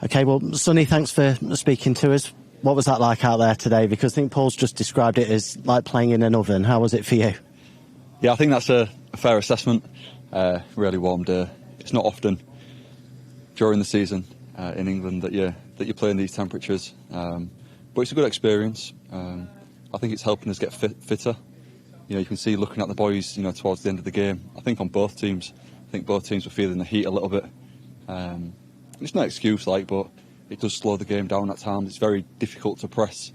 Okay, well, Sonny, thanks for speaking to us. What was that like out there today? Because I think Paul's just described it as like playing in an oven. How was it for you? Yeah, I think that's a fair assessment. Really warm day. It's not often during the season in England that you play in these temperatures, but it's a good experience. I think it's helping us get fitter. You can see looking at the boys, towards the end of the game. I think on both teams, both teams were feeling the heat a little bit. It's no excuse, but it does slow the game down at times. It's very difficult to press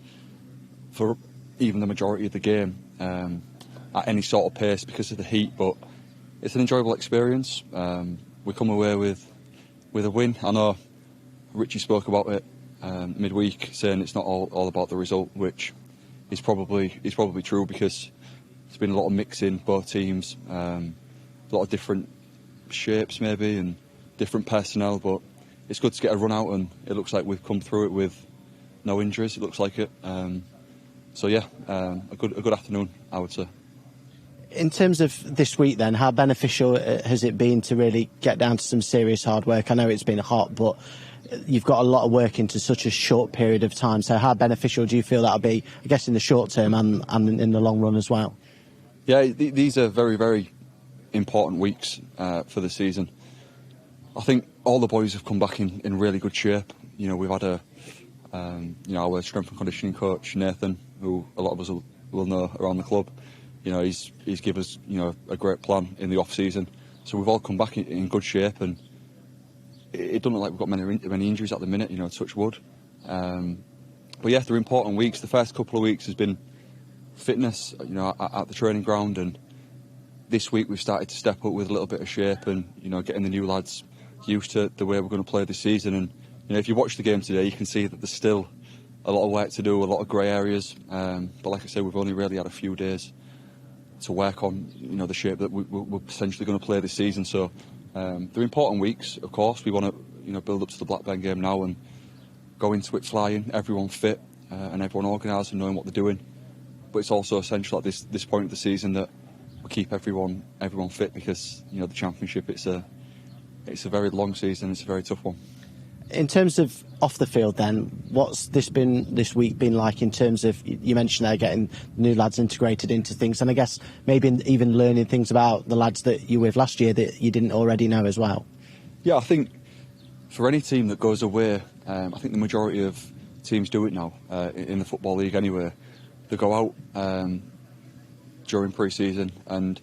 for even the majority of the game at any sort of pace because of the heat. But it's an enjoyable experience. We come away with a win. I know Richie spoke about it midweek, saying it's not all about the result, which is probably true because there's been a lot of mixing both teams, a lot of different shapes maybe and different personnel, but it's good to get a run out, and it looks like we've come through it with no injuries. It looks like it. So yeah, a good afternoon, I would say. In terms of this week then, how beneficial has it been to really get down to some serious hard work? I know it's been hot, but you've got a lot of work into such a short period of time. So how beneficial do you feel that'll be, I guess, in the short term and in the long run as well? Yeah, these are very, very important weeks for the season. I think all the boys have come back in really good shape. We've had our strength and conditioning coach, Nathan, who a lot of us will know around the club. He's given us, a great plan in the off-season. So we've all come back in good shape, and it doesn't look like we've got many injuries at the minute, touch wood. But yeah, they're important weeks. The first couple of weeks has been fitness, at the training ground, and this week we've started to step up with a little bit of shape and, getting the new lads used to the way we're going to play this season. And, if you watch the game today, you can see that there's still a lot of work to do, a lot of grey areas. But like I said, we've only really had a few days to work on, the shape that we're potentially going to play this season. So they're important weeks, of course. We want to, build up to the Blackburn game now and go into it flying, everyone fit and everyone organised and knowing what they're doing. But it's also essential at this point of the season that we keep everyone fit because, the Championship, it's a very long season, it's a very tough one. In terms of off the field then, what's this week been like in terms of, you mentioned there getting new lads integrated into things, and I guess maybe even learning things about the lads that you were with last year that you didn't already know as well? Yeah, I think for any team that goes away, I think the majority of teams do it now, in the Football League anyway. They go out during pre-season, and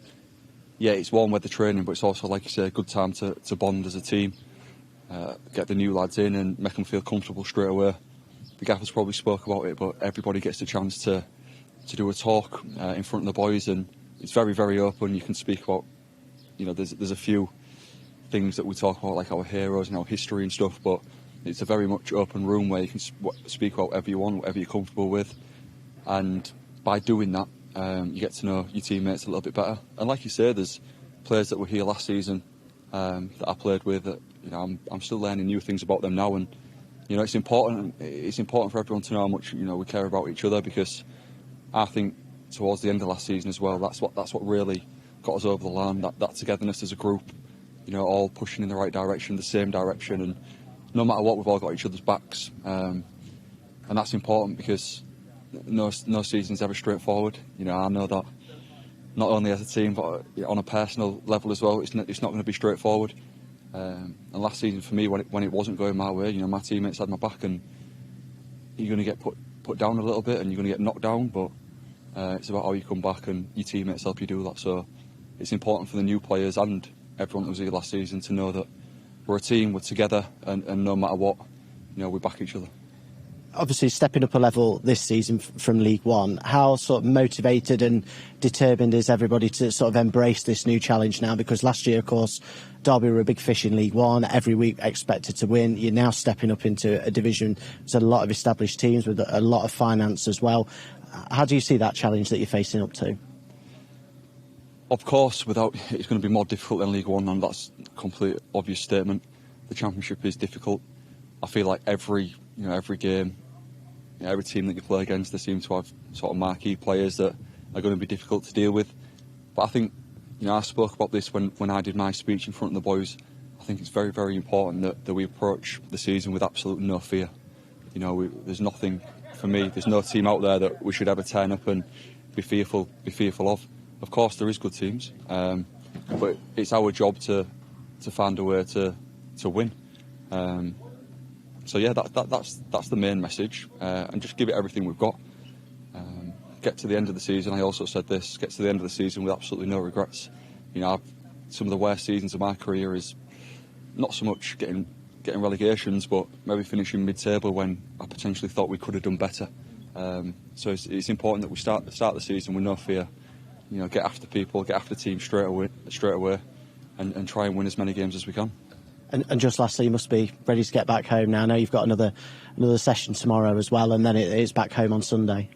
yeah, it's warm weather training, but it's also, like you say, a good time to bond as a team. Get the new lads in and make them feel comfortable straight away. The gaffers probably spoke about it, but everybody gets the chance to do a talk in front of the boys, and it's very, very open. You can speak about, there's a few things that we talk about, like our heroes and our history and stuff, but it's a very much open room where you can speak about whatever you want, whatever you're comfortable with. And by doing that, you get to know your teammates a little bit better. And like you say, there's players that were here last season that I played with that, I'm still learning new things about them now, and it's important for everyone to know how much we care about each other, because I think towards the end of last season as well, that's what really got us over the line, that togetherness as a group, all pushing in the right direction, the same direction, and no matter what, we've all got each other's backs, and that's important because no season's ever straightforward. I know that not only as a team but on a personal level as well, it's not going to be straightforward. And last season for me, when it wasn't going my way, my teammates had my back, and you're going to get put down a little bit and you're going to get knocked down, but it's about how you come back, and your teammates help you do that. So it's important for the new players and everyone that was here last season to know that we're a team, we're together, and no matter what, we back each other. Obviously, stepping up a level this season from League One, how sort of motivated and determined is everybody to sort of embrace this new challenge now? Because last year, of course, Derby were a big fish in League One, every week expected to win. You're now stepping up into a division. There's a lot of established teams with a lot of finance as well. How do you see that challenge that you're facing up to? Of course, it's going to be more difficult than League One, and that's a complete obvious statement. The Championship is difficult. I feel like every game, every team that you play against, they seem to have sort of marquee players that are going to be difficult to deal with. But I think, I spoke about this when I did my speech in front of the boys. I I think it's very, very important that we approach the season with absolutely no fear. You know, there's nothing, for me, there's no team out there that we should ever turn up and be fearful of. Of course, there is good teams, but it's our job to find a way to win. So yeah, that's the main message, and just give it everything we've got. Get to the end of the season. I also said this: get to the end of the season with absolutely no regrets. You know, some of the worst seasons of my career is not so much getting relegations, but maybe finishing mid-table when I potentially thought we could have done better. So it's important that we start the season with no fear. You know, get after people, get after teams straight away, and try and win as many games as we can. And just lastly, you must be ready to get back home now. I know you've got another session tomorrow as well, and then it's back home on Sunday.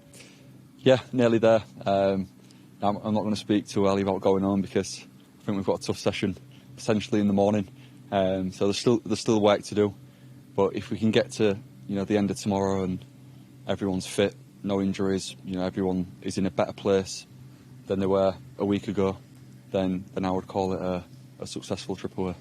Yeah, nearly there. I'm not going to speak too early about going home because I think we've got a tough session potentially in the morning. So there's still work to do. But if we can get to the end of tomorrow and everyone's fit, no injuries, everyone is in a better place than they were a week ago, then I would call it a successful trip away.